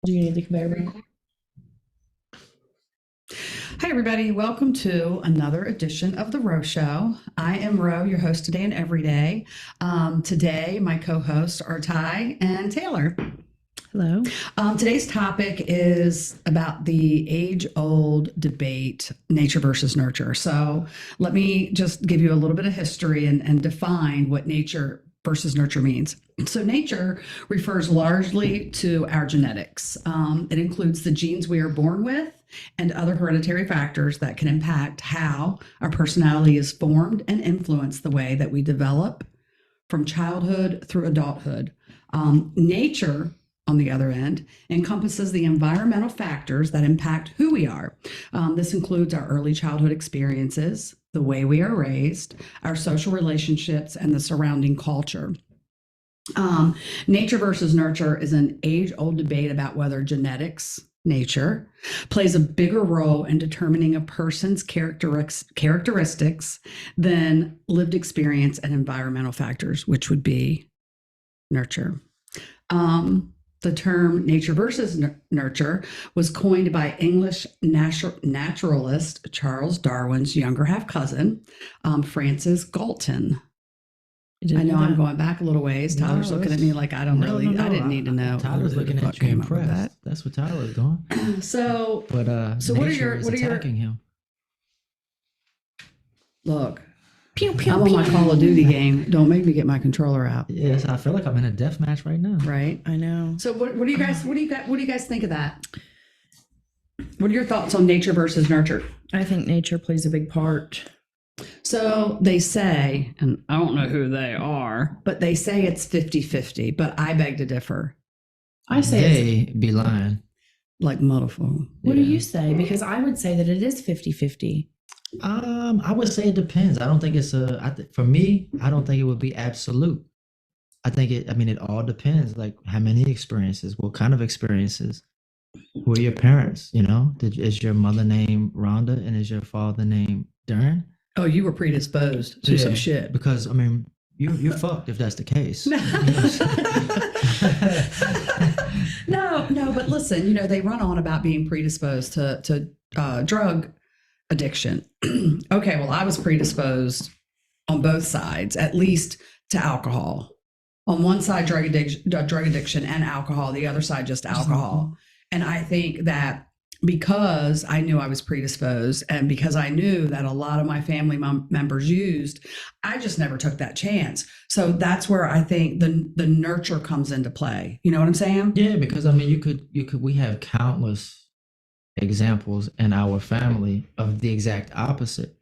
Do you need the conveyor belt? Hi, everybody. Welcome to another edition of The Row Show. I am Ro, your host today and every day. Today, my co hosts are Ty and Taylor. Hello. Today's topic is about the age old debate, nature versus nurture. So, let me just give you a little bit of history and define what nature versus nurture means. So, nature refers largely to our genetics. It includes the genes we are born with and other hereditary factors that can impact how our personality is formed and influence the way that we develop from childhood through adulthood. Nature, on the other end, encompasses the environmental factors that impact who we are. This includes our early childhood experiences, the way we are raised, our social relationships, and the surrounding culture. Nature versus nurture is an age old debate about whether genetics, nature, plays a bigger role in determining a person's characteristics than lived experience and environmental factors, which would be nurture. The term nature versus nurture was coined by English naturalist Charles Darwin's younger half cousin, Francis Galton. I know I'm going back a little ways. Tyler's looking at me like I don't really. I didn't need to know. Tyler's looking at you impressed. That's what Tyler's doing. So what are your attacking him? Look, Pew, pew, I'm on my Call of Duty game. Don't make me get my controller out. Yes, I feel like I'm in a death match right now. Right. I know. So what do you guys think of that? What are your thoughts on nature versus nurture? I think nature plays a big part. So they say, and I don't know who they are, but they say it's 50-50, but I beg to differ. I say They be lying. Like motherfucker. What do you say? Because I would say that it is 50-50. I would say it depends. I don't think it's for me, I don't think it would be absolute. I think it all depends. Like how many experiences, what kind of experiences, who are your parents, is your mother named Rhonda and is your father named Darren? Oh, you were predisposed to some shit. Because you're fucked if that's the case. No, but listen, they run on about being predisposed to drug addiction. Okay, well, I was predisposed on both sides, at least to alcohol. On one side, drug addiction and alcohol. The other side, just alcohol. And I think that because I knew I was predisposed and because I knew that a lot of my family members used, I just never took that chance. So that's where I think the nurture comes into play. You know what I'm saying? Yeah, because we have countless examples in our family of the exact opposite.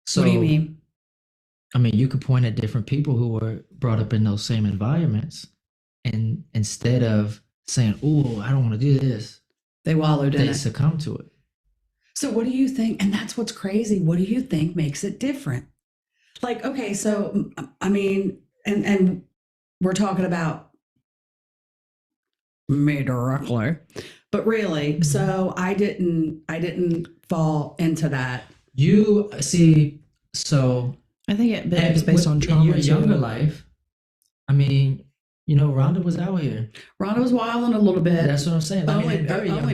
So what do you mean? You could point at different people who were brought up in those same environments, and instead of saying, "Oh, I don't want to do this," they wallowed in it. They succumb to it. So what do you think? And that's what's crazy. What do you think makes it different? Like, okay, so and we're talking about me directly, but really, so I didn't fall into that. You see, so I think it's based on trauma. In your younger life, Rhonda was out here. Rhonda was wilding a little bit. That's what I'm saying. Only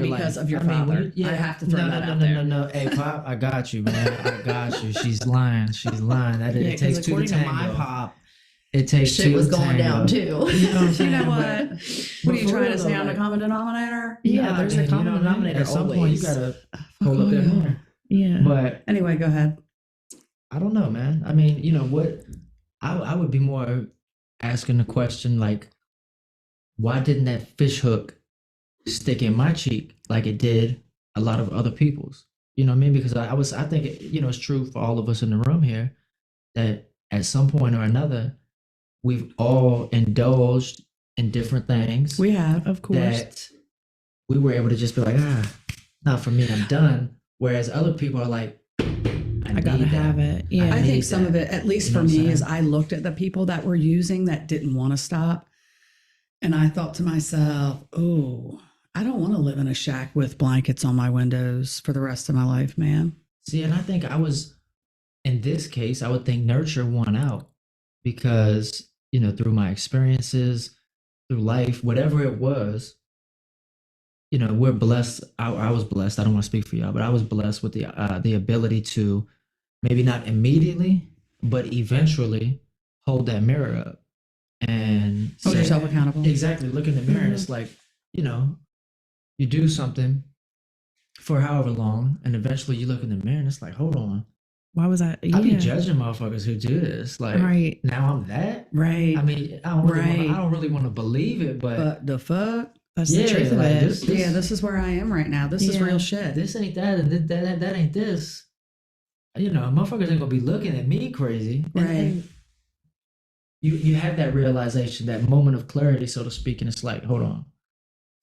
because of your father. I have to throw that out there. No. Hey, Pop, I got you, man. I got you. She's lying. It takes two to tango. My Pop, it takes shit was going down too. You know what I'm saying? You know what? What are you trying to say? I'm the common denominator? Yeah, there's a common denominator. At some point, you gotta hold up their hand. Yeah. But anyway, go ahead. I don't know, man. What? I would be more asking the question like, why didn't that fish hook stick in my cheek like it did a lot of other people's? You know what I mean? Because I think it's true for all of us in the room here that at some point or another, we've all indulged in different things. We have, of course. That we were able to just be like, not for me, I'm done. Whereas other people are like, I gotta have it. Yeah. I think some of it, at least for me, is I looked at the people that were using that didn't want to stop. And I thought to myself, oh, I don't want to live in a shack with blankets on my windows for the rest of my life, man. See, and I think in this case, I would think nurture won out because, through my experiences, through life, whatever it was, you know, we're blessed. I was blessed. I don't want to speak for y'all, but I was blessed with the ability to maybe not immediately, but eventually hold that mirror up and Hold yourself accountable. Exactly. Look in the mirror and it's like, you know, you do something for however long, and eventually you look in the mirror and it's like, hold on. Why was I? I be judging motherfuckers who do this. Like, Right. now I'm that. Right. I mean, I don't really want to believe it, but the fuck? That's the truth of like it. This is where I am right now. This is real shit. this ain't that, and that ain't this. You know, motherfuckers ain't gonna be looking at me crazy. And you have that realization, that moment of clarity, so to speak, and it's like, hold on,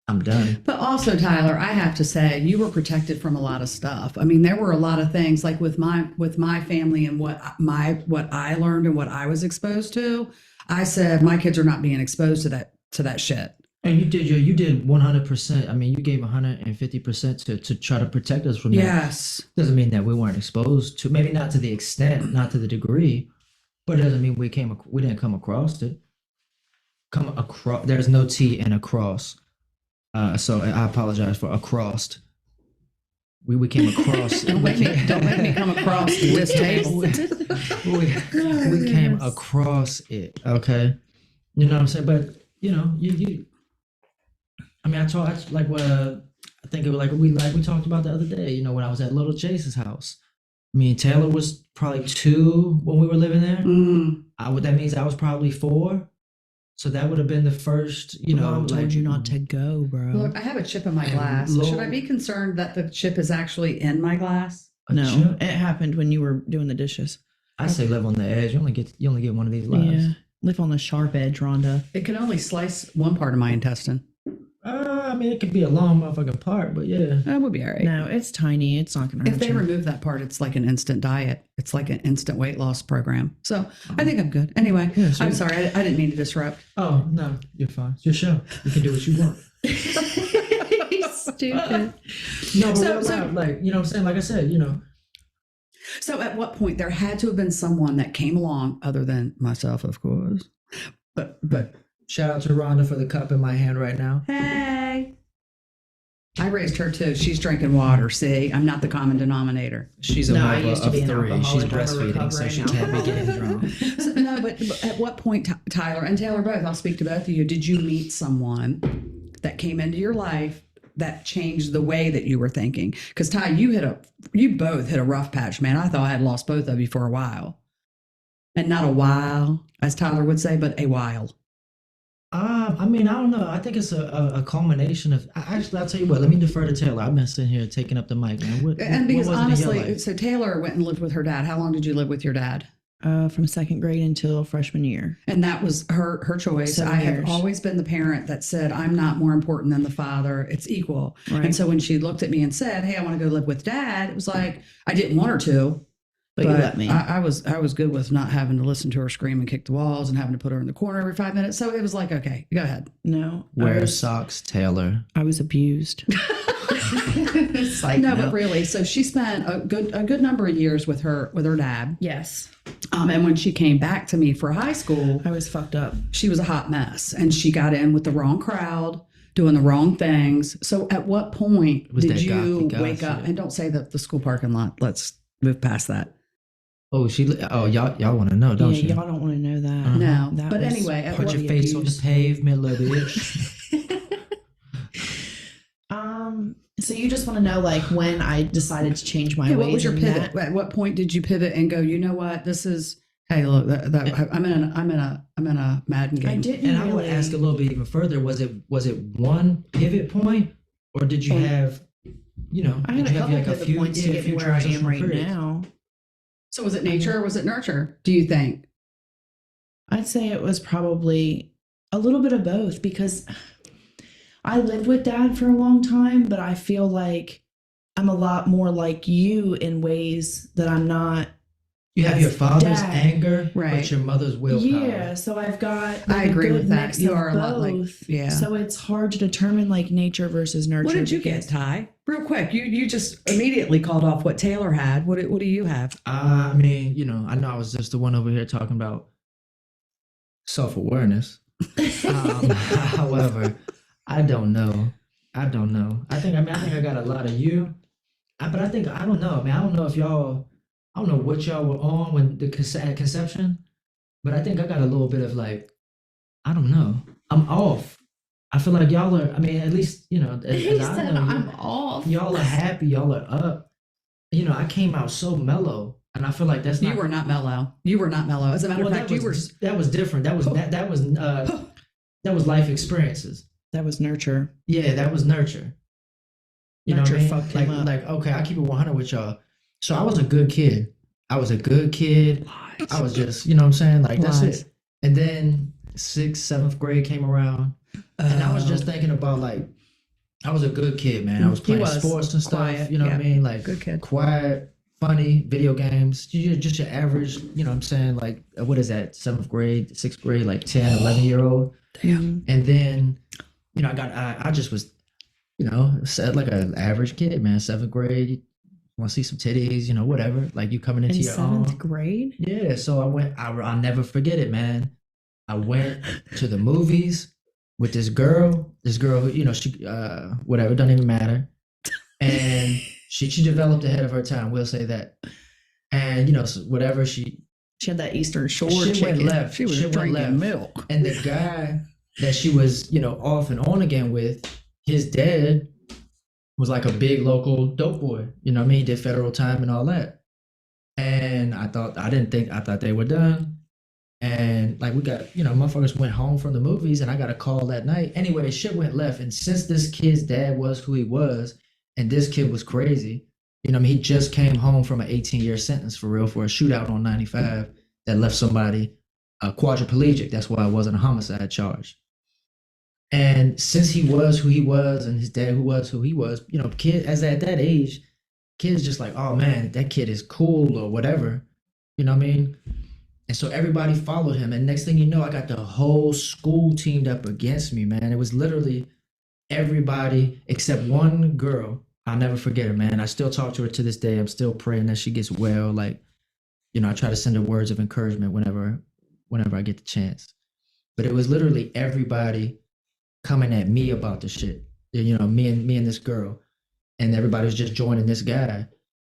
I'm done. But also, Tyler, I have to say, you were protected from a lot of stuff. I mean, there were a lot of things like with my family and what I learned and what I was exposed to. I said my kids are not being exposed to that shit. And you did 100%. I mean, you gave 150% to try to protect us from that. Yes. Doesn't mean that we weren't exposed to, maybe not to the extent, not to the degree, but it doesn't mean we didn't come across it. There's no T in across. So I apologize for across. We came across. Don't make me come across this table. we came across it. Okay, you know what I'm saying. But you know, you. I mean, I like what I think it was like we talked about the other day. You know, when I was at Little Chase's house. I mean, Taylor was probably 2 when we were living there. That means I was probably 4. So that would have been the first, you know. Mom told you not to go, bro. Look, I have a chip in my glass. Should I be concerned that the chip is actually in my glass? No, it happened when you were doing the dishes. I say live on the edge. You only get one of these lives. Yeah, live on the sharp edge, Rhonda. It can only slice one part of my intestine. I mean, it could be a long motherfucking part, but yeah. That would be all right. No, it's tiny. It's not going to hurt If they remove that part, it's like an instant diet. It's like an instant weight loss program. So I think I'm good. Anyway, Yeah, so I'm sorry. I didn't mean to disrupt. Oh, no, you're fine. It's your show. You can do what you want. Stupid. No, but like, you know what I'm saying? Like I said, you know. So at what point there had to have been someone that came along other than myself, of course. But Shout out to Rhonda for the cup in my hand right now. hey, I raised her too. She's drinking water. See, I'm not the common denominator. She's a No, I mother used to of be an 3. She's alcoholic. I'm a breastfeeding, so she can't be getting drunk. So, no, but at what point, Tyler and Taylor both, I'll speak to both of you, did you meet someone that came into your life that changed the way that you were thinking? Because Ty, you both hit a rough patch, man. I thought I had lost both of you for a while. And not a while, as Tyler would say, but a while. I mean, I don't know. I think it's a culmination of. Actually, I'll tell you what. Let me defer to Taylor. I've been sitting here taking up the mic, man. And because what was it in your honestly, life? so Taylor went and lived with her dad. How long did you live with your dad? From second grade until freshman year. And that was her choice. 7 I have years. always been the parent that said, I'm not more important than the father. It's equal. Right. And so when she looked at me and said, hey, I want to go live with dad, it was like, I didn't want her to. But you let me. I was good with not having to listen to her scream and kick the walls and having to put her in the corner every 5 minutes. So it was like, okay, go ahead. No. Wear socks, Taylor. I was abused. No, but really, so she spent a good number of years with her dad. Yes. And when she came back to me for high school, I was fucked up. she was a hot mess, and she got in with the wrong crowd, doing the wrong things. So at what point was did that you gothy wake up? shit. And don't say the school parking lot. Let's move past that. Oh, y'all want to know, don't Yeah, you? y'all don't want to know that. Uh-huh. No, That but was anyway, at Put what, your face on the abuse? pavement, little bitch. So you just want to know, like, when I decided to change my Yeah, ways. what was your and pivot? that- At what point did you pivot and go? You know what? This is. Hey, look, I'm in a Madden game. I didn't. And I would really- ask a little bit even further. Was it one pivot point, or did you have, you know, I had did a you have couple like a pivot few points to yeah, a get few me where I am transitional right periods? now. So was it nature or was it nurture? Do you think? I'd say it was probably a little bit of both, because I lived with dad for a long time, but I feel like I'm a lot more like you in ways that I'm not. You have as your father's dad. anger, Right. but your mother's willpower. Yeah, so I've got. I a agree good with that. mix You of are a lot like- both. yeah. So it's hard to determine like nature versus nurture. What did you get, because- Ty? Real quick, you just immediately called off what Taylor had. What do you have? I mean, you know, I know I was just the one over here talking about self-awareness. However, I don't know. I don't know. I think I got a lot of you. But I don't know. I mean, I don't know if y'all. I don't know what y'all were on when the conception. But I think I got a little bit of like. I don't know. I'm off. I feel like y'all are. I mean, at least He as I said know you, I'm off. y'all are happy. Y'all are up. I came out so mellow, and I feel like that's You not. were not mellow. You were not mellow. As a matter Well, of fact, you were. that was different. That was life experiences. That was nurture. Yeah, that was nurture. You know what I Nurture mean? fucked him up. Like okay, I keep it 100 with y'all. So I was a good kid. I was a good kid. Lies. I was just, you know what I'm saying? Like that's Lies. it. And then sixth, seventh grade came around, and I was just Oh, thinking about like I was a good kid, man. I was He playing was. sports and stuff. Quiet, You know what I yeah. mean? Like good kid. quiet, funny, video games. Just your average. You know what I'm saying? Like what is that? Seventh grade, sixth grade, like 10, 11-year-old. Damn. And then, I just was, said like an average kid, man. Seventh grade, want to see some titties, whatever. Like you coming into In your seventh own. grade? Yeah. So I went. I'll never forget it, man. I went to the movies with this girl. This girl, who, she, whatever, doesn't even matter. And she developed ahead of her time. We'll say that. And so whatever she She had that Eastern Shore Shit went chicken. left. She was Shit went drinking left. milk. And the guy that she was, off and on again with, his dad was like a big local dope boy. You know what I mean? He did federal time and all that. And I thought they were done. And like we got, motherfuckers went home from the movies and I got a call that night. Anyway, shit went left. And since this kid's dad was who he was, and this kid was crazy, he just came home from an 18-year sentence for real for a shootout on 95 that left somebody quadriplegic. That's why it wasn't a homicide charge. And since he was who he was and his dad who was who he was, kid as at that age, kids just like, oh man, that kid is cool or whatever. You know what I mean? And so everybody followed him. And next thing you know, I got the whole school teamed up against me, man. It was literally everybody except one girl. I'll never forget her, man. I still talk to her to this day. I'm still praying that she gets well. Like, I try to send her words of encouragement whenever I get the chance. But it was literally everybody coming at me about the shit. Me and this girl. And everybody was just joining this guy.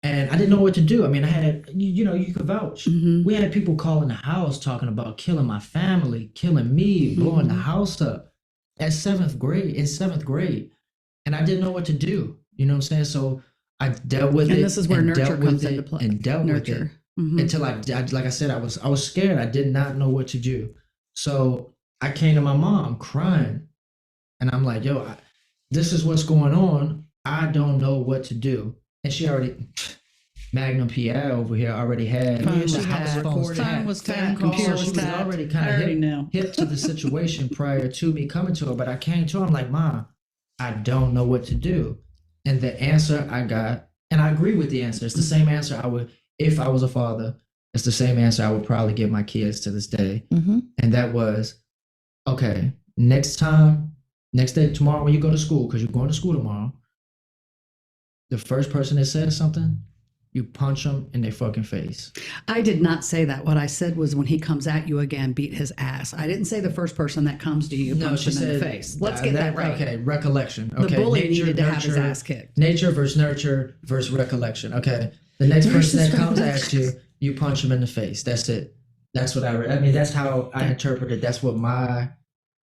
And I didn't know what to do. I mean, I had, you could vouch. Mhm. We had people calling the house talking about killing my family, killing me, blowing the house up in seventh grade. And I didn't know what to do. You know what I'm saying? So I dealt with it. And this is where and nurture dealt with comes it into play. And dealt with it Nurture. Mhm. until like I said, I was scared. I did not know what to do. So I came to my mom crying. And I'm like, yo, this is what's going on. I don't know what to do. And she already, Magnum PI over here already had Phone the was house tapped, phones phone tapped. was Phone tapped, calls. computer So was she was tapped. already I kind already of know. hip to the situation prior to me coming to her. But I came to her, I'm like, Mom, I don't know what to do. And the answer I got, and I agree with the answer. It's the same answer I would, if I was a father, it's the same answer I would probably give my kids to this day. Mm-hmm. And that was, okay, next day, tomorrow when you go to school, because you're going to school tomorrow, the first person that says something, you punch them in their fucking face. I did not say that. What I said was when he comes at you again, beat his ass. I didn't say the first person that comes to you, punch him in the face. Let's get that right. Okay, recollection. The Okay, bully needed to have his ass kicked. Nature versus nurture versus recollection. Okay, the next person that comes at you, you punch him in the face. That's it. That's what I mean, that's how I interpret it. That's what my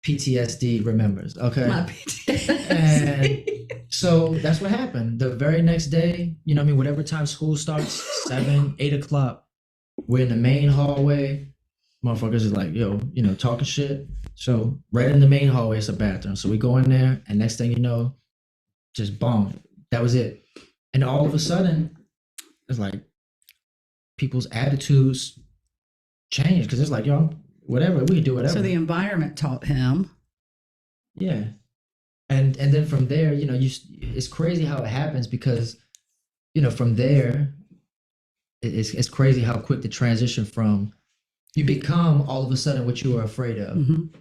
PTSD remembers. Okay. My PTSD. And so that's what happened. The very next day, you know what I mean, whatever time school starts, 7, 8 o'clock, we're in the main hallway. Motherfuckers is like, yo, talking shit. So right in the main hallway is a bathroom. So we go in there, and next thing you know, just boom. That was it. And all of a sudden, it's like people's attitudes change because it's like, yo, whatever, we can do whatever. So the environment taught him. Yeah. And then from there, it's crazy how it happens because, from there, it's crazy how quick the transition from you become all of a sudden what you were afraid of. Mhm.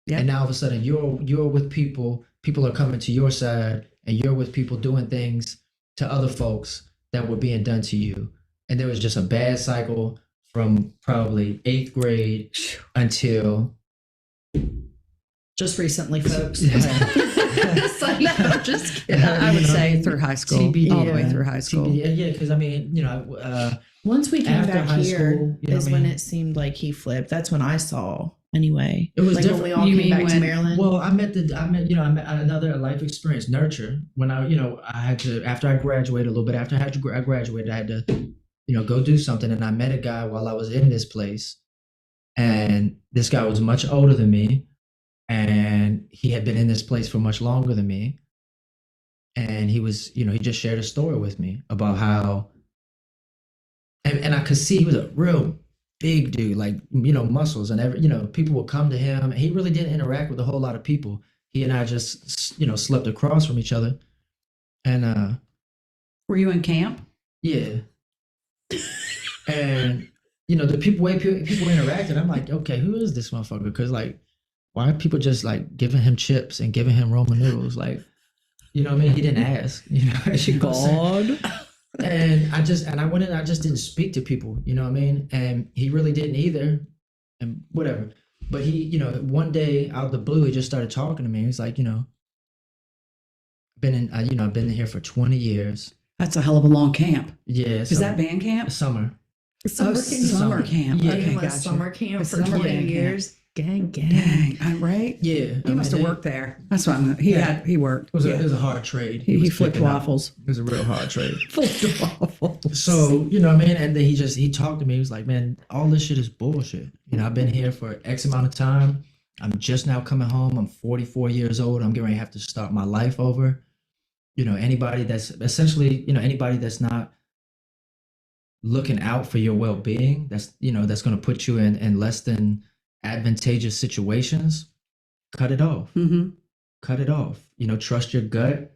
Yep. And now all of a sudden you're with people are coming to your side, and you're with people doing things to other folks that were being done to you. And there was just a bad cycle from probably 8th grade until Just recently, folks. So, no, I'm just kidding. I would say through high school, TBD, all the way yeah. through high school. TBD, yeah, because I mean, Once we came after back high here school, you know is what I when mean? it seemed like he flipped. That's when I saw anyway. It was like different. when we all You came mean back to when- Maryland. Well, I met another life experience, nurture. When I had to, after I graduated, a little bit after I graduated, I had to, go do something. And I met a guy while I was in this place. And this guy was much older than me. And he had been in this place for much longer than me. And he was, he just shared a story with me about how, and I could see he was a real big dude, like, muscles and people would come to him. He really didn't interact with a whole lot of people. He and I just, slept across from each other. And Were you in camp? yeah. And, the way people interacted, I'm like, okay, who is this motherfucker? Because, like, why are people just, like, giving him chips and giving him Roman noodles? Like, you know what I mean? He didn't ask, God. And I went in, I just didn't speak to people, you know what I mean? And he really didn't either, and whatever. But he, one day out of the blue, he just started talking to me. He's like, I've been in here for 20 years. That's a hell of a long camp. Yeah. Is that band camp? Summer. Summer camp. Yeah. Okay, Gotcha. gotcha. Summer camp It's for summer 20 band camp. years. Gang. Dang, right? Yeah. He must have worked there. That's what I'm. He worked. It was, Yeah. it was a hard trade. He was flipped picking up. waffles. It was a real hard trade. Flipped waffles. So, you know what I mean? And then he talked to me. He was like, man, all this shit is bullshit. I've been here for X amount of time. I'm just now coming home. I'm 44 years old. I'm getting ready to have to start my life over. Anybody that's essentially, anybody that's not looking out for your well-being, that's going to put you in less than advantageous situations, cut it off. Mm-hmm. Cut it off. Trust your gut.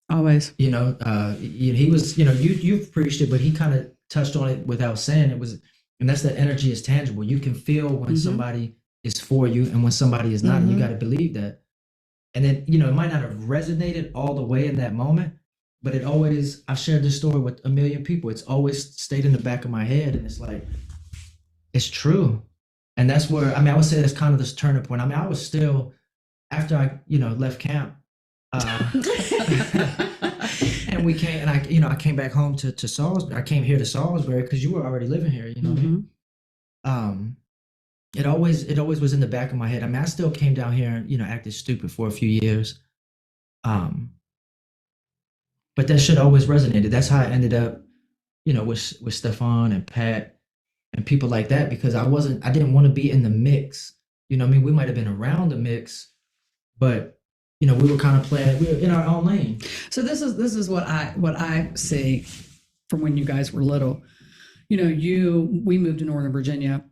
Always. He was, you've preached it, but he kind of touched on it without saying it was, and that's that energy is tangible. You can feel when somebody is for you and when somebody is not, and you got to believe that. And then, it might not have resonated all the way in that moment, but I've shared this story with a million people. It's always stayed in the back of my head. And it's like, it's true. And that's where, I would say that's kind of this turning point. I was still, after I, left camp, and we came, and I came back home to Salisbury. I came here to Salisbury because you were already living here, you know what I mean? It always was in the back of my head. I still came down here and, acted stupid for a few years. But that shit always resonated. That's how I ended up, with Stefan and Pat and people like that, because I didn't want to be in the mix. We might have been around the mix, but we were kind of playing, we were in our own lane. So this is what I see from when you guys were little. We moved to Northern Virginia,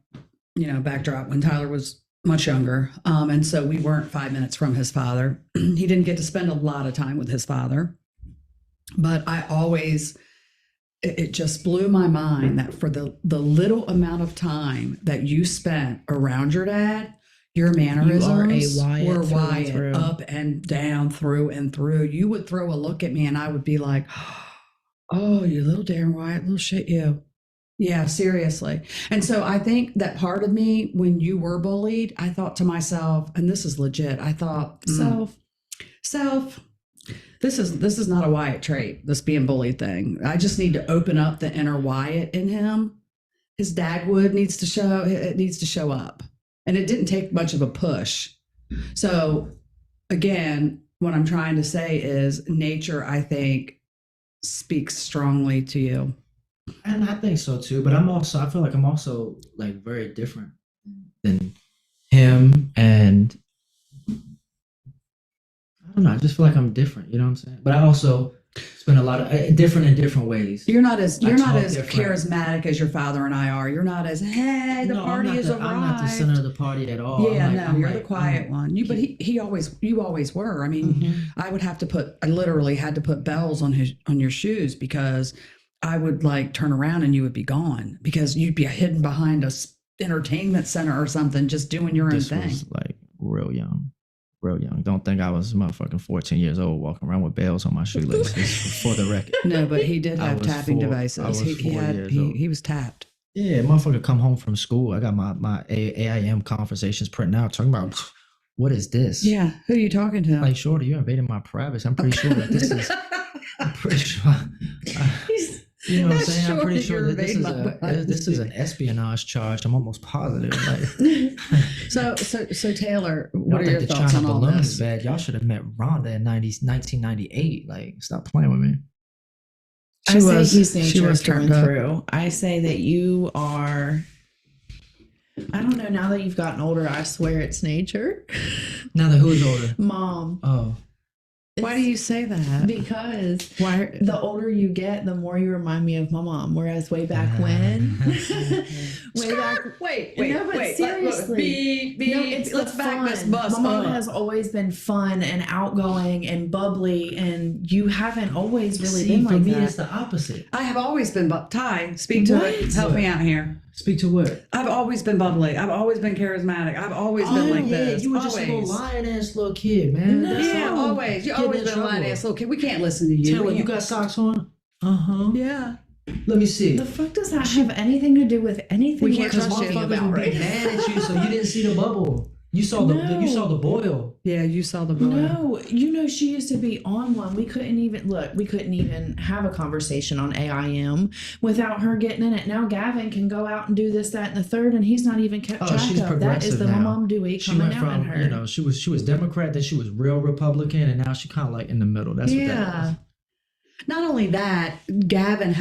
backdrop when Tyler was much younger. And so we weren't 5 minutes from his father. He didn't get to spend a lot of time with his father. But it just blew my mind that for the little amount of time that you spent around your dad, your mannerisms were Wyatt, up and down, through and through. You would throw a look at me and I would be like, oh, you little Darren Wyatt, little shit you. Yeah, seriously. And so I think that part of me, when you were bullied, I thought to myself, and this is legit, I thought, self, this is not a Wyatt trait, this being bullied thing. I just need to open up the inner Wyatt in him. His dagwood needs to show up. And it didn't take much of a push. So again, what I'm trying to say is nature, I think, speaks strongly to you. And I think so too, but I feel like I'm also like very different than him, and I don't know, I just feel like I'm different, you know what I'm saying? But I also spend a lot of different in different ways. You're not as different. charismatic as your father and I are. You're not as, hey, the party is arrived. I'm not the center of the party at all. You're the quiet one. But you always were. I mean, I literally had to put bells on your shoes because I would like turn around and you would be gone because you'd be hidden behind a entertainment center or something, just doing your own thing. This was like real young. Don't think I was motherfucking 14 years old walking around with bells on my shoelaces for the record. No, but he did have tapping devices. He was tapped. Yeah, motherfucker come home from school. I got my AIM conversations printing out talking about what is this? Yeah. Who are you talking to? Like, Shorty, you're invading my privacy. I'm pretty sure that this is. I'm pretty sure. You know what I'm saying? I'm pretty sure that this is an espionage charge. I'm almost positive. Like, so Taylor, y'all what are your think the thoughts China on all balloon this? is bad? Y'all should have met Rhonda in 1998. Like, stop playing with me. I say he's nature she was through turned and up. through. I say that you are. I don't know. Now that you've gotten older, I swear it's nature. Now that who is older? Mom. Oh, Why do you say that? Because Why? the older you get, the more you remind me of my mom. Whereas way back when, Wait, no, but seriously, no, it's let's the back fun. this bus My mom up. has always been fun and outgoing and bubbly, and you haven't always really see, been for like me, that. it's the opposite. I have always been Ty, speak to it. What? Help me out here. Speak to what? I've always been bubbly. I've always been charismatic. I've always been like this. You were just a little Always. lion ass little kid, man. No. That's Yeah, all. always. You Getting always in been a lying trouble. ass little kid. We can't listen to you. Taylor, We you can't- got socks on? Uh-huh. Yeah. Let me see. The fuck does that have anything to do with anything We we're can't trust talking you. about Motherfuckers would be right now? mad at you, so you didn't see the bubble. You saw you saw the boil. Yeah, you saw the boy. No, you know, she used to be on one. We couldn't even have a conversation on AIM without her getting in it. Now Gavin can go out and do this, that, and the third, and he's not even kept track She's of. That is progressive the now. Mom Dewey She coming went out in from, her. you know, she was Democrat, then she was real Republican, and now she kind of like in the middle. That's what that Yeah. is. Not only that, Gavin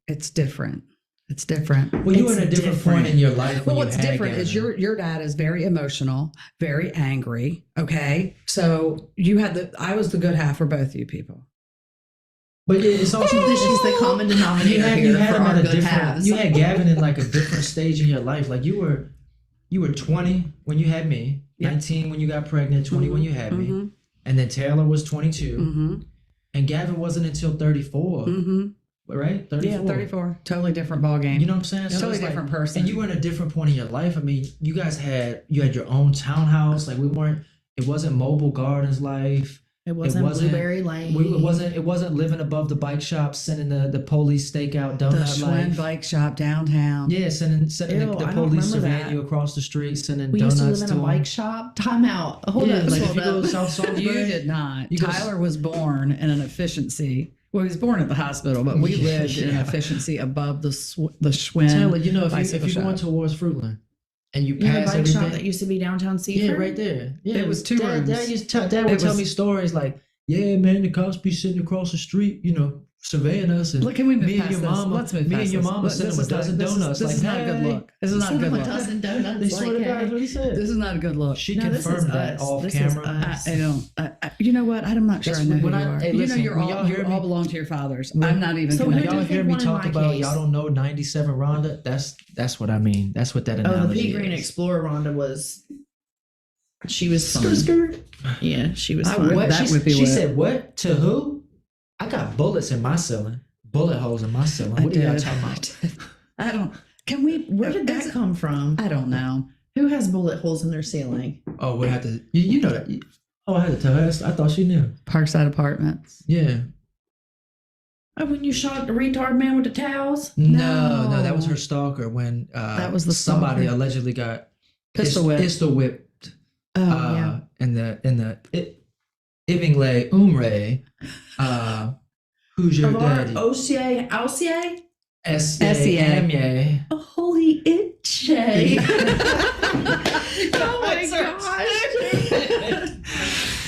it's different. It's different. Well, you were It's in a different different. point in your life. Well, when what's you had different is Gavin. your dad is very emotional, very angry. Okay. So I was the good half for both you people. But yeah, it's also She's the common denominator you here had for him our at a good different. halves. You had Gavin in like a different stage in your life. Like you were 20 when you had me, Yep. 19 when you got pregnant, 20 when you had me, and then Taylor was 22, Mm-hmm. and Gavin wasn't until 34, Mm-hmm. right? 34. Yeah, 34. Totally different ball game. You know what I'm saying? Totally it's like- different person. And you were in a different point in your life. I mean, you guys had your own townhouse. Like it wasn't Mobile Gardens life. It wasn't Blueberry Lane. It wasn't living above the bike shop, sending the police stakeout the donut Schwinn life. bike shop downtown. Yeah, sending Ew, the I don't police remember surveying that. you across the street, sending We donuts used to live in a them. bike shop. Time out. Hold Yeah, up. like Hold if you go up. to South Salisbury, You did not. You go- Tyler was born in an efficiency. Well, he was born at the hospital, but we lived in an Yeah. efficiency above the Schwinn. Taylor, you know, if bicycle you're going shop. towards Fruitland and you You had a pass bike shop everything, that used to be downtown Seaford? yeah, right there. Yeah, It was two Dad rooms. Dad It would tell was- me stories like, yeah, man, the cops be sitting across the street, you know, surveying us, and Look, can we move me and past your this? mama, Let's move me past and your this. mama Look, sent this him a is not- dozen this is- donuts. This like, is not a good hey. look. This is not a Send good them a look. dozen donuts. They swear to like, God, hey. that's what he said. This is not a good look. She No, this is confirmed that us. off This is camera. us. I don't. You know what? I'm not sure That's I know who when you I- are. hey, You listen, know, when y'all hear you me- all belong to your fathers. When- I'm not even. So When who connected. do y'all you hear think me won in talk my about case? y'all don't know 97 Rhonda, that's what I mean. That's what that Oh, the analogy pea green is. Explorer Rhonda was. She was fun. Yeah, she was I fun. would- that would be She what- said, what? To who? I got bullets in my ceiling. Bullet holes in my ceiling. What are y'all talking about? I don't. Can we? Where did that come from? I don't know. Who has bullet holes in their ceiling? Oh, we have to. You know that. Oh, I had to tell her. I thought she knew. Parkside Apartments. Yeah. Oh, when you shot the retard man with the towels? No, that was her stalker when That was the somebody stalker. allegedly got Pistol whipped. Pistol whipped. Oh, yeah. In the Ivingly Umre. Who's your Of our daddy? Osier, Alcier? S-A-M-A. A holy itchay. Oh my gosh.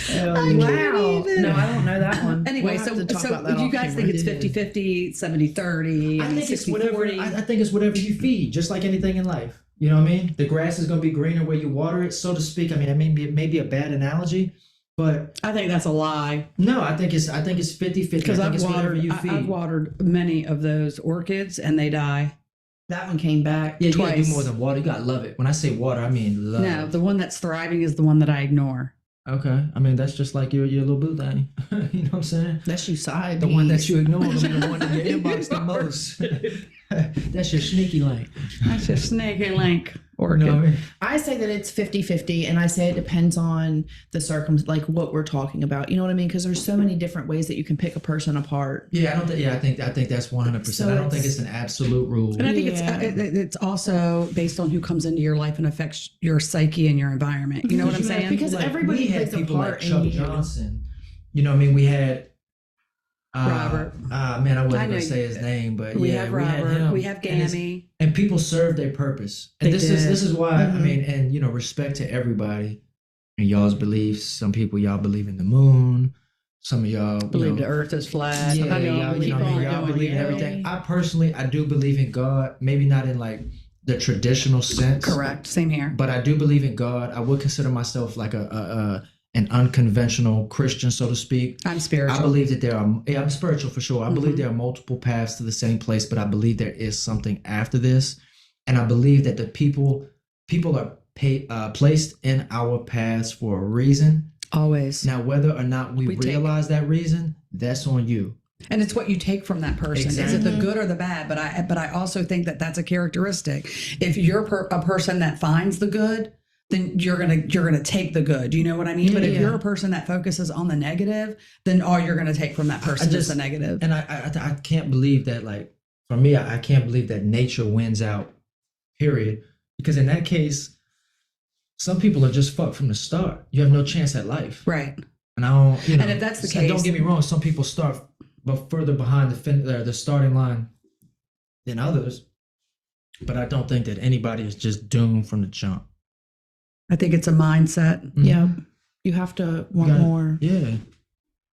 Wow. even. No, I don't know that one. Anyway, We'll have so to talk about that do you off guys think camera. it's 50-50, 70-30, I think it's 60-40? whatever. I think it's whatever you feed, just like anything in life. You know what I mean? The grass is going to be greener where you water it, so to speak. I mean, it may be a bad analogy, but I think that's a lie. no, I think it's 50-50. Because I think it's whatever you feed. I've watered many of those orchids and they die. That one came back. Yeah, you gotta do twice. more than water. You gotta love it. When I say water, I mean love. No, the one that's thriving is the one that I ignore. Okay. I mean, that's just like your little boo thing. You know what I'm saying? That's you side. The one that you ignore will be the one in your inbox the most. That's your sneaky link. That's a sneaky link. Or You know what I mean? I say that it's 50-50, and I say it depends on the like what we're talking about. You know what I mean? Because there's so many different ways that you can pick a person apart. Yeah, I don't think. Yeah, I think that's 100%. So I don't think it's an absolute rule. And I think Yeah. it's also based on who comes into your life and affects your psyche and your environment. You know what I'm saying? Because everybody we had plays a people part like in Chuck you. Johnson. You know what I mean? We had Robert. Man, I I wasn't know gonna say his name, but we yeah, have we had Robert. him. We have Gammy. And people serve their purpose. And They this is why I Mhm. mean, and you know, respect to everybody and y'all's beliefs. Some people y'all believe in the moon. Some of y'all Believe the earth is flat. Yeah, Some y'all y'all, believe you know what I mean? on Y'all doing believe in it. everything. I personally, I do believe in God. Maybe not in like the traditional sense. Correct. Same here. But I do believe in God. I would consider myself like an unconventional Christian, so to speak. I'm spiritual. I believe that I'm spiritual for sure. I believe Mhm. there are multiple paths to the same place, but I believe there is something after this. And I believe that the people are placed in our paths for a reason. Always. Now, whether or not we We take- realize that reason, that's on you. And it's what you take from that person. Is it Exactly. the good or the bad? But I also think that that's a characteristic. If you're a person that finds the good, then you're gonna take the good. You know what I mean? But if Yeah. you're a person that focuses on the negative, then all you're gonna take from that person is the negative. And I can't believe that, like, for me, I can't believe that nature wins out, period. Because in that case, some people are just fucked from the start. You have no chance at life. Right. And I don't, you know. And if that's the so don't case- get me wrong. Some people start but further behind the starting line than others. But I don't think that anybody is just doomed from the jump. I think it's a mindset. Yeah. You have to want gotta- more. Yeah.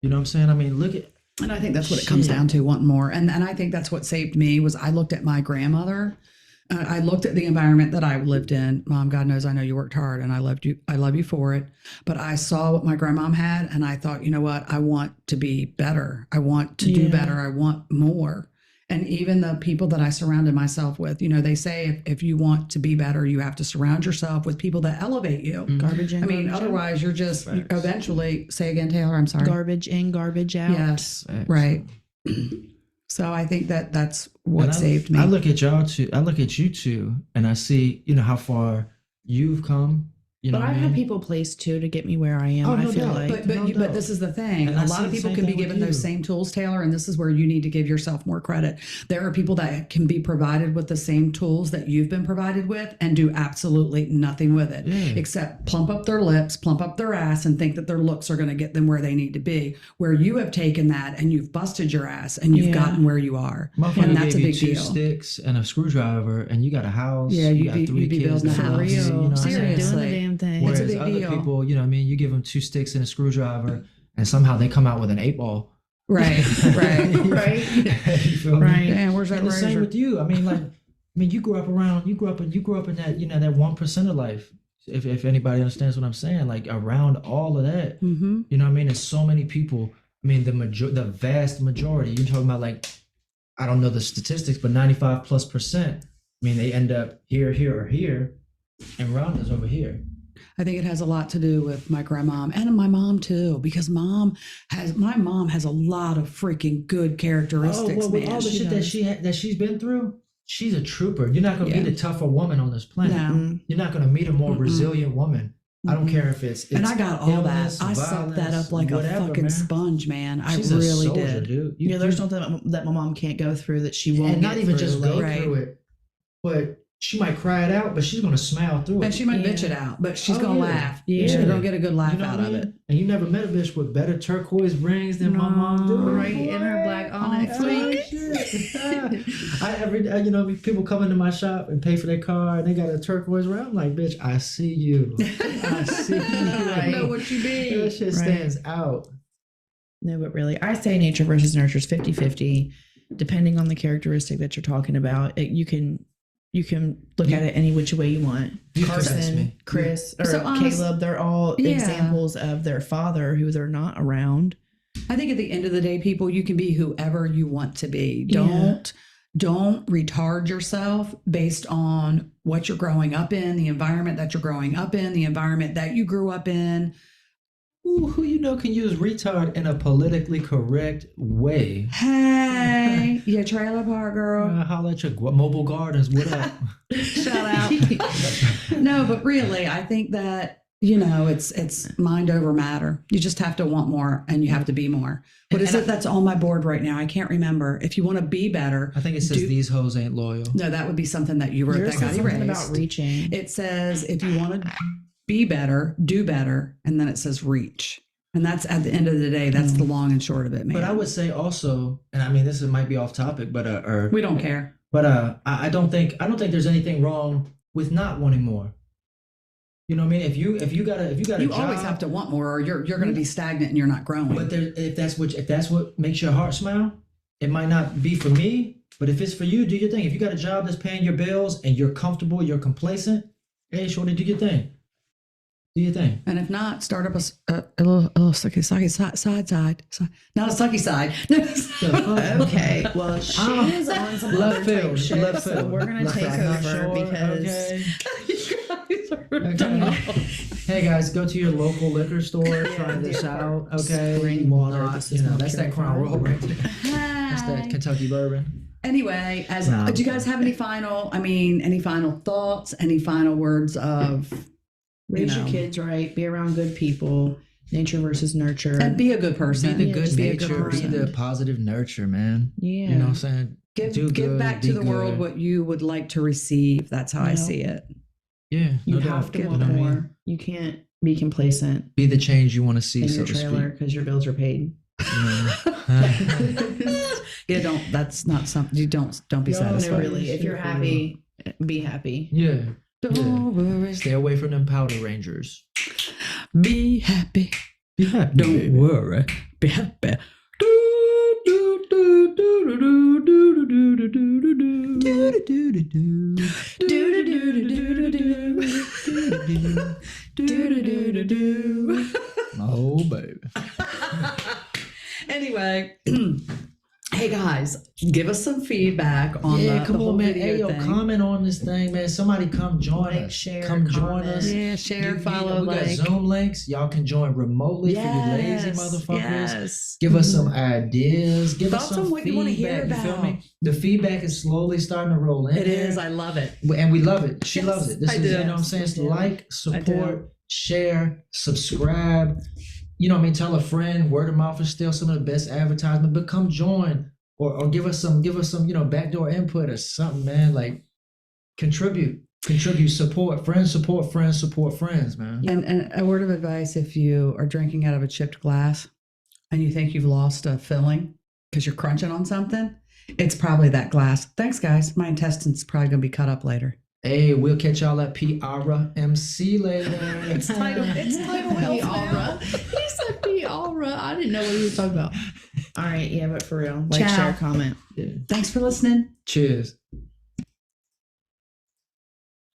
You know what I'm saying? I mean, look at. And I think that's what it comes Shit. down to, wanting more. And I think that's what saved me was I looked at my grandmother. I looked at the environment that I lived in. Mom, God knows I know you worked hard and I loved you. I love you for it. But I saw what my grandmom had and I thought, you know what? I want to be better. I want to do Yeah. better. I want more. And even the people that I surrounded myself with, you know, they say if you want to be better, you have to surround yourself with people that elevate you. Garbage in, I mean, garbage out. otherwise you're just Facts. eventually, say again, Taylor, I'm sorry. Garbage in, garbage out. Yes, Facts. right. So I think that's what And saved me. I look at y'all two. I look at you two, and I see, you know, how far you've come. You know, But what I've I had mean? people placed too to get me where I am. Oh, I no feel doubt. like. But No but doubt. this is the thing. And A I lot see of the people same can be thing with given those you. same tools, Taylor, and this is where you need to give yourself more credit. There are people that can be provided with the same tools that you've been provided with and do absolutely nothing with it, Yeah. except plump up their lips, plump up their ass, and think that their looks are going to get them where they need to be. Where you have taken that and you've busted your ass and you've Yeah. gotten where you are, Motherfucker and that's a gave you big two deal. sticks and a screwdriver, and you got a house. Yeah, you you'd got be- three you'd be kids. building to a feed, house. you know what I'm Seriously. saying? Doing the damn thing. It's a Whereas big other deal. people, you know what I mean, you give them two sticks and a screwdriver, and somehow they come out with an 8-ball. Right, right. Right. You feel me? Right. Damn, where's that And the same razor? with you. I mean, like, you grew up in that, you know, that 1% of life. If anybody understands what I'm saying, like around all of that, Mm-hmm. you know what I mean? And so many people. I mean, the vast majority. You're talking about, like, I don't know the statistics, but 95+%. I mean, they end up here, or here, and Rhonda's over here. I think it has a lot to do with my grandmom and my mom too, because my mom has a lot of freaking good characteristics, with man. all the She shit does. that she's been through, she's a trooper. You're not gonna Yeah. meet a tougher woman on this planet. No. Mm. You're not gonna meet a more Mm-mm. resilient woman. I don't Mhm. care if it's And I got all illness, that. I sucked that violence, up like whatever, a fucking man. sponge, man. I She's a really soldier, did. dude. Yeah, there's something that my mom can't go through that she won't. and not get even through, just go like- Right. through it, but she might cry it out, but she's gonna smile through it. And she might Yeah. bitch it out, but she's Oh, gonna yeah. laugh. Yeah. She's gonna get a good laugh You know out what I of mean? it. And you never met a bitch with better turquoise rings than my mom do. Right, in her black onyx. You know, people come into my shop and pay for their car, and they got a turquoise ring. I'm like, bitch, I see you. I see you. I know what you mean. That shit stands out. No, but really, I say nature versus nurture is 50-50, depending on the characteristic that you're talking about. You can look at it any which way you want. You convinced Carson, me. Chris, or So honest- Caleb, they're all Yeah. examples of their father who they're not around. I think at the end of the day, people, you can be whoever you want to be. Yeah. Don't retard yourself based on what you're growing up in, the environment that you're growing up in, the environment that you grew up in. who you know can use retard in a politically correct way? Hey, your trailer park girl. Holla at your mobile gardens. What up? Shout out. No, but really, I think that, it's mind over matter. You just have to want more and you have to be more. What is it that's on my board right now? I can't remember. If you want to be better. I think it says these hoes ain't loyal. No, that would be something that you wrote. Yours That got says something erased. about reaching. It says if you want to be better, do better, and then it says reach. And that's at the end of the day, that's the long and short of it, man. But I would say also, and I mean this might be off topic, but we don't care. But I don't think there's anything wrong with not wanting more. You know what I mean? If you got a You job, always have to want more, or you're going to be stagnant and you're not growing. But if that's what makes your heart smile, it might not be for me. But if it's for you, do your thing. If you got a job that's paying your bills and you're comfortable, you're complacent, hey, shorty, do your thing. Do your thing. And if not, start up a little sucky side. Not a sucky side. Okay. Well, she is on some Left other field, type shit, left so field. we're gonna Left take field. over Sure, because okay. You guys are Okay. Hey guys, go to your local liquor store. Try this out. Okay. Spring water. This is not that's that Crown Royal right there. That's that Kentucky bourbon. Anyway, No. do you guys have any final thoughts, any final words of raise your kids right, be around good people, nature versus nurture, and be a good person. Be the Yeah, good just be a good nature. Be person. the positive nurture, man. Yeah. You know what I'm saying? Do Give good, back to be the world good. what you would like to receive. That's how I Yeah. see it. Yeah. You no have doubt. to want You know what I more. mean? You can't be complacent Be the change you want to see, in so your to trailer speak. because your bills are paid. Yeah, that's not something you don't be No, satisfied. really, if you're happy, be happy. Yeah. Don't worry. Stay away from them Powder Rangers. Be happy. Be happy. Don't baby. worry. Be happy. Oh, baby. Anyway, hey guys, give us some feedback on Yeah, come the whole on, man. video Hey, yo, thing. comment on this thing, man. Somebody come join Like, us. share, come join comment. us. Yeah, share, We follow, got like. Zoom links. Y'all can join remotely for you lazy motherfuckers. Yes. Give us some ideas. Give us Thoughts some on what you wanna hear feedback. You feel about. me? The feedback is slowly starting to roll in. It here. is. I love it. And we love it. She Yes, loves it. This I is, do. you know what I'm saying? It's I do. like, I support, share, subscribe. You know what I mean? Tell a friend. Word of mouth is still some of the best advertisement. But come join or give us some, backdoor input or something, man. Like contribute, support friends, man. And a word of advice: if you are drinking out of a chipped glass and you think you've lost a filling because you're crunching on something, it's probably that glass. Thanks, guys. My intestines probably gonna be cut up later. Hey, we'll catch y'all at PRMC later. It's titled Health Now. He said be aura. I didn't know what he was talking about. All right, yeah, but for real, like, Ciao. share, comment. Yeah. Thanks for listening. Cheers.